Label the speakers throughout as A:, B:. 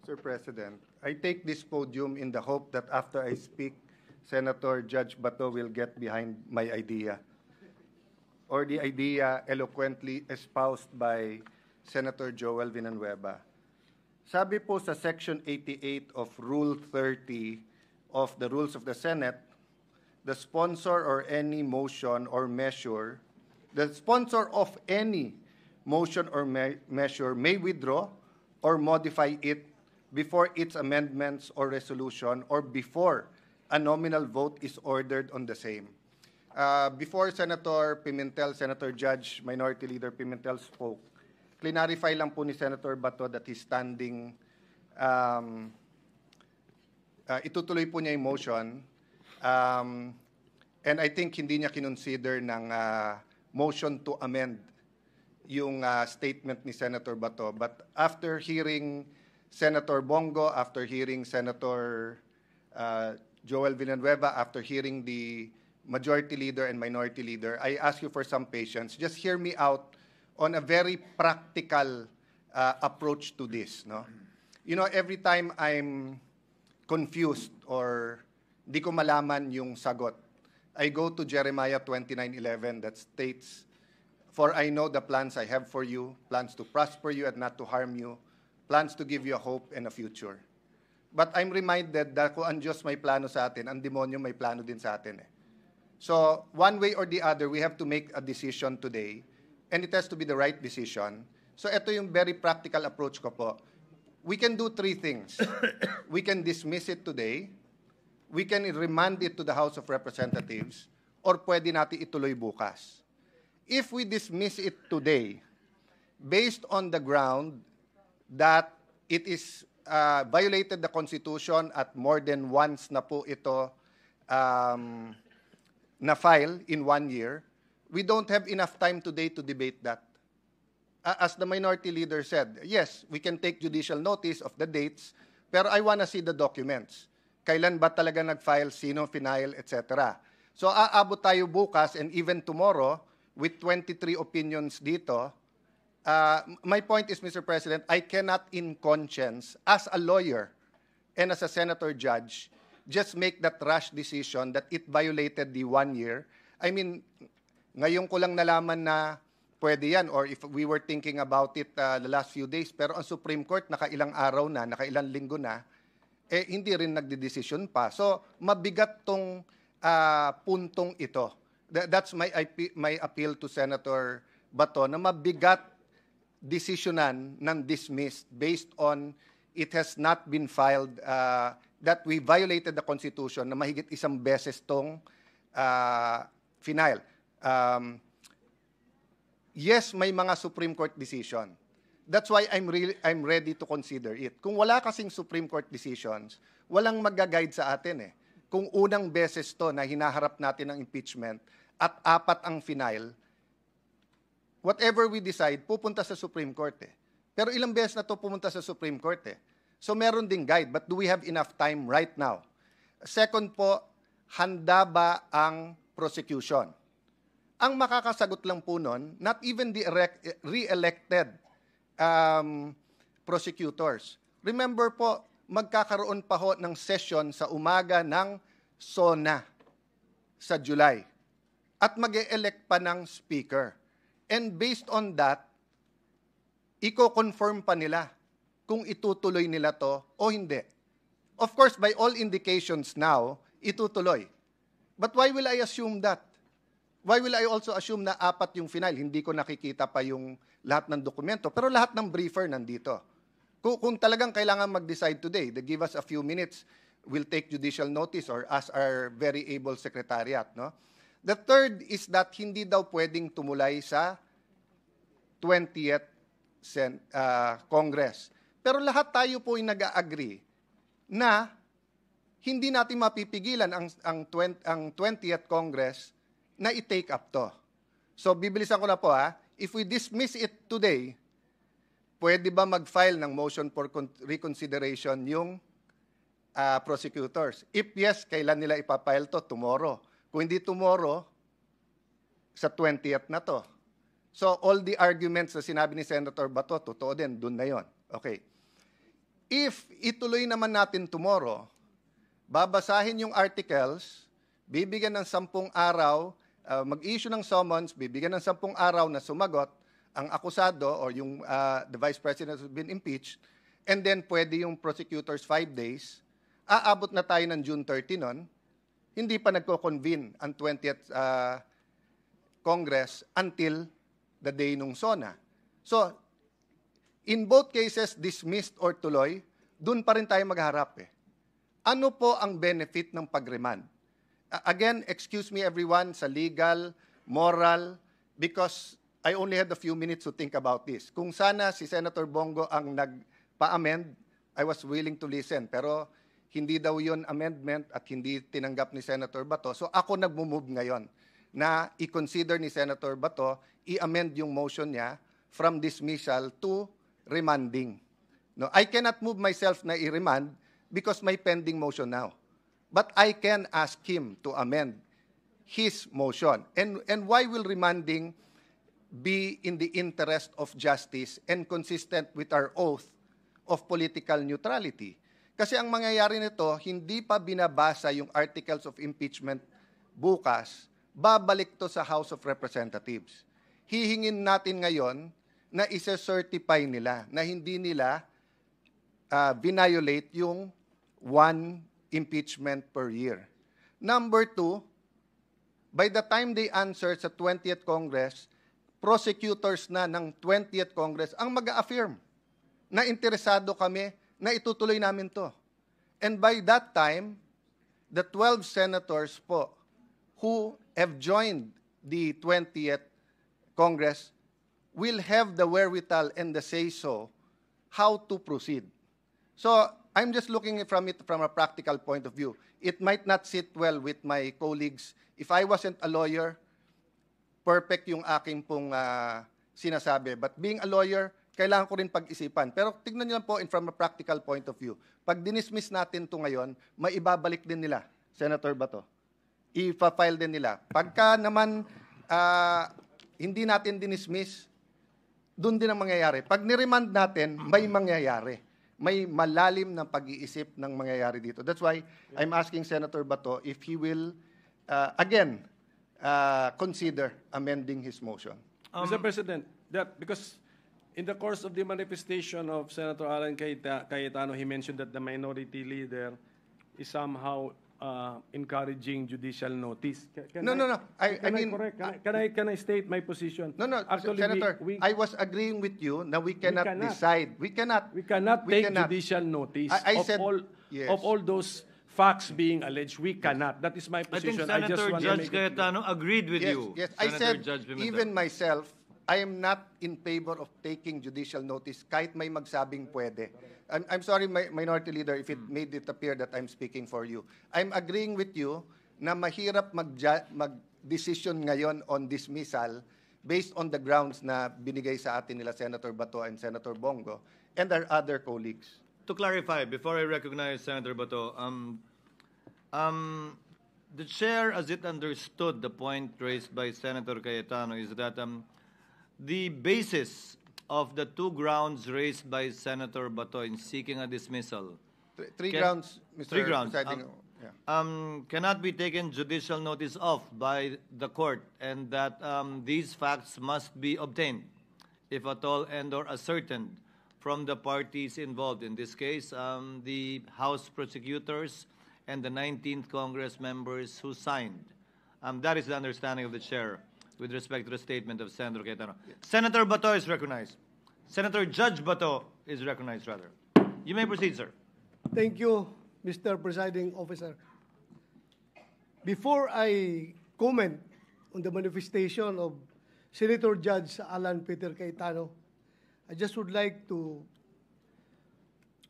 A: Mr. President, I take this podium in the hope that after I speak, Senator Judge Bato will get behind my idea, or the idea eloquently espoused by Senator Joel Villanueva. Sabi po sa Section 88 of Rule 30 of the Rules of the Senate, the sponsor or any motion or measure, the sponsor of any motion or measure may withdraw or modify it before its amendments or resolution or before a nominal vote is ordered on the same. Before Senator Pimentel, Senator Judge, Minority Leader Pimentel spoke, clarify lang po ni Senator Bato that he's standing, itutuloy po niya yung motion, and I think hindi niya kinonsider ng motion to amend yung statement ni Senator Bato. But after hearing Senator Bongo, after hearing Senator Joel Villanueva, after hearing the Majority Leader and Minority Leader, I ask you for some patience. Just hear me out on a very practical approach to this. No? You know, every time I'm confused or di ko malaman yung sagot, I go to Jeremiah 29:11 that states, "For I know the plans I have for you, plans to prosper you and not to harm you, plans to give you a hope and a future." But I'm reminded that kung ang Diyos may plano sa atin, ang demonyo may plano din sa atin. So, one way or the other, we have to make a decision today, and it has to be the right decision. So, ito yung very practical approach ko po. We can do three things. We can dismiss it today, we can remand it to the House of Representatives, or pwede natin ituloy bukas. If we dismiss it today, based on the ground that it is violated the Constitution at more than once na po ito na-file in 1 year, we don't have enough time today to debate that. As the Minority Leader said, yes, we can take judicial notice of the dates, pero I wanna see the documents. Kailan ba talaga nag-file, sino final, etc. So aabot tayo bukas and even tomorrow with 23 opinions dito. My point is, Mr. President, I cannot in conscience, as a lawyer and as a senator judge, just make that rash decision that it violated the 1 year. I mean, ngayon ko lang nalaman na pwede yan, or if we were thinking about it the last few days, pero ang Supreme Court nakailang araw na, nakailang linggo na, hindi rin nagdedesisyon pa. So, mabigat tong puntong ito. That's my appeal to Senator Bato, na mabigat desisyonan ng dismissed based on it has not been filed, that we violated the Constitution na mahigit isang beses tong final. Yes, may mga Supreme Court decision. That's why I'm ready to consider it. Kung wala kasing Supreme Court decisions, walang mag-guide sa atin. Kung unang beses to na hinaharap natin ng impeachment at 4 ang final, whatever we decide, pupunta sa Supreme Court. Pero ilang beses na to pumunta sa Supreme Court. So meron ding guide, but do we have enough time right now? Second po, handa ba ang prosecution? Ang makakasagot lang po nun, not even the re-elected prosecutors. Remember po, magkakaroon pa ho ng session sa umaga ng SONA sa July. At mag-e-elect pa ng speaker. And based on that, i-confirm pa nila kung itutuloy nila to o hindi. Of course, by all indications now, itutuloy. But why will I assume that? Why will I also assume na 4 yung final? Hindi ko nakikita pa yung lahat ng dokumento. Pero lahat ng briefer nandito. Kung talagang kailangan mag-decide today, they give us a few minutes, we'll take judicial notice or ask our very able secretariat. No? The third is that hindi daw pwedeng tumulay sa 20th Congress. Pero lahat tayo po ay nag-agree na hindi natin mapipigilan ang 20th Congress na i-take up to. So, bibilisan ko na po if we dismiss it today, pwede ba mag-file ng motion for reconsideration yung prosecutors? If yes, kailan nila ipapile to? Tomorrow. Kung hindi tomorrow, sa 20th na to. So, all the arguments na sinabi ni Senator Bato, totoo din, dun na yon. Okay. If ituloy naman natin tomorrow, babasahin yung articles, bibigyan ng 10 araw, mag-issue ng summons, bibigyan ng 10 araw na sumagot ang akusado or yung the Vice President has been impeached, and then pwede yung prosecutors 5 days, aabot na tayo ng June 30 nun, hindi pa nagko-convene ang 20th Congress until the day nung SONA. So, in both cases, dismissed or tuloy, dun pa rin tayo magharap eh. Ano po ang benefit ng pag-remand? Again, excuse me everyone sa legal, moral, because I only had a few minutes to think about this. Kung sana si Senator Bongo ang nagpa-amend, I was willing to listen. Pero hindi daw yun amendment at hindi tinanggap ni Senator Bato. So ako nagmumove ngayon na i-consider ni Senator Bato, i-amend yung motion niya from dismissal to remanding. No, I cannot move myself na i-remand because may pending motion now. But I can ask him to amend his motion. And why will remanding be in the interest of justice and consistent with our oath of political neutrality? Kasi ang mangyayari nito, hindi pa binabasa yung articles of impeachment bukas, babalik to sa House of Representatives. Hihingin natin ngayon na isa-certify nila, na hindi nila violate yung 1 impeachment per year. Number 2, by the time they answer sa 20th Congress, prosecutors na ng 20th Congress ang mag-affirm na interesado kami na itutuloy namin to. And by that time, the 12 senators po who have joined the 20th Congress will have the wherewithal and the say-so how to proceed. So, I'm just looking from it from a practical point of view. It might not sit well with my colleagues. If I wasn't a lawyer, perfect yung aking pong sinasabi. But being a lawyer, kailangan ko rin pag-isipan. Pero tignan niyo lang po from a practical point of view. Pag dinismiss natin ito ngayon, may ibabalik din nila, Senator Bato. I-file din nila. Pagka naman hindi natin dinismiss, doon din ang mangyayari. Pag niremand natin, may mangyayari. May malalim na pag-iisip ng mangyayari dito. That's why I'm asking Senator Bato if he will, again, consider amending his motion.
B: Mr. President, because in the course of the manifestation of Senator Alan Cayetano, he mentioned that the minority leader is somehow encouraging judicial notice.
A: No. I mean,
B: can I state my position?
A: No,
B: Actually,
A: Senator, I was agreeing with you na we cannot decide. We cannot
B: take judicial notice
A: I said,
B: of all those facts being alleged. We cannot. That is my
C: I think
B: position.
C: Senator Judge Cayetano agreed with you.
A: Yes, I
C: Senator
A: said,
C: Judge Pimentel.
A: even myself, I am not in favor of taking judicial notice kahit may magsabing pwede. I'm sorry, Minority Leader, if it made it appear that I'm speaking for you. I'm agreeing with you na mahirap mag-decision ngayon on dismissal based on the grounds na binigay sa atin nila Senator Bato and Senator Bongo and our other colleagues.
C: To clarify, before I recognize Senator Bato, the chair, as it understood the point raised by Senator Cayetano, is that the basis of the 2 grounds raised by Senator Bato in seeking a dismissal.
A: Three grounds, Mr.
C: 3 grounds.
A: Presiding.
C: Cannot be taken judicial notice of by the court, and that these facts must be obtained, if at all and or ascertained, from the parties involved. In this case, the House prosecutors and the 19th Congress members who signed. That is the understanding of the chair with respect to the statement of Senator Cayetano. Senator Bato is recognized. Senator Judge Bato is recognized, rather. You may proceed, sir.
D: Thank you, Mr. Presiding Officer. Before I comment on the manifestation of Senator Judge Alan Peter Cayetano, I just would like to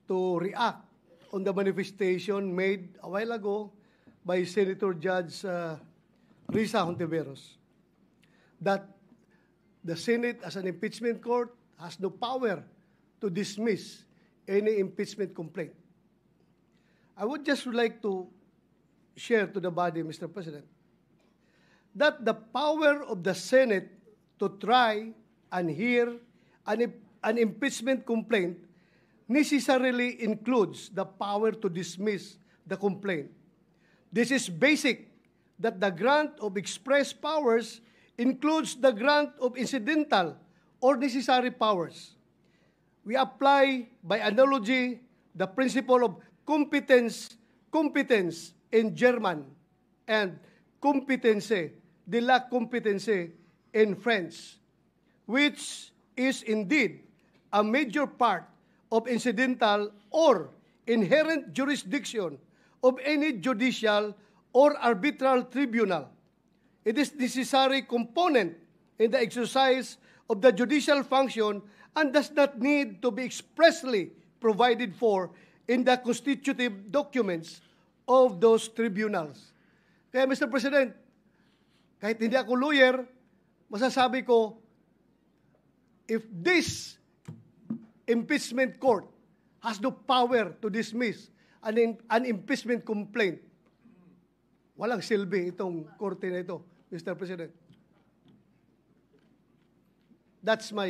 D: react on the manifestation made a while ago by Senator Judge Risa Hontiveros, that the Senate as an impeachment court has no power to dismiss any impeachment complaint. I would just like to share to the body, Mr. President, that the power of the Senate to try and hear an impeachment complaint necessarily includes the power to dismiss the complaint. This is basic, that the grant of express powers includes the grant of incidental or necessary powers. We apply, by analogy, the principle of competence in German and competence, de la competence in French, which is indeed a major part of incidental or inherent jurisdiction of any judicial or arbitral tribunal. It is necessary component in the exercise of the judicial function and does not need to be expressly provided for in the constitutive documents of those tribunals. Kaya, Mr. President, kahit hindi ako lawyer, masasabi ko, if this impeachment court has the power to dismiss an impeachment complaint, walang silbi itong korte na ito, Mr. President. That's my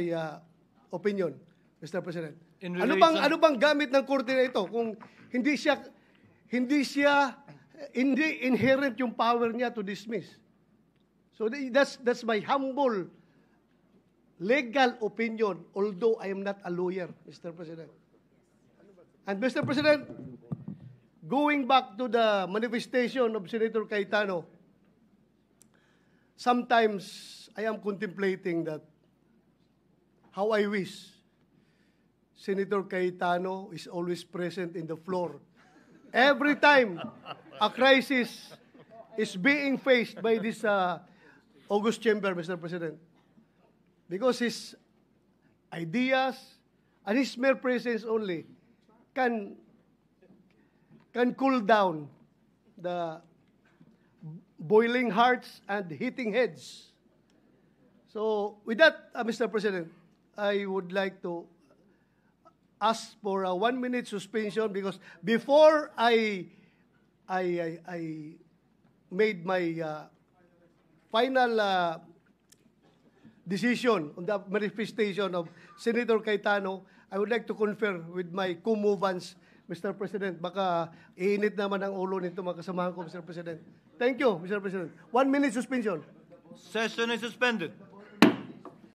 D: opinion, Mr. President. Ano bang gamit ng korte na ito kung hindi inherent yung power niya to dismiss? So that's my humble legal opinion, although I am not a lawyer, Mr. President. And Mr. President, going back to the manifestation of Senator Cayetano, sometimes I am contemplating that how I wish Senator Cayetano is always present in the floor. Every time a crisis is being faced by this August chamber, Mr. President, because his ideas and his mere presence only can cool down the boiling hearts and heating heads. So with that, Mr. President, I would like to ask for a 1-minute suspension because before I made my final decision on the manifestation of Senator Cayetano, I would like to confer with my co-movants, Mr. President. Baka iinit naman ang ulo nito mga kasamahan ko, Mr. President. Thank you, Mr. President. 1-minute suspension.
C: Session is suspended.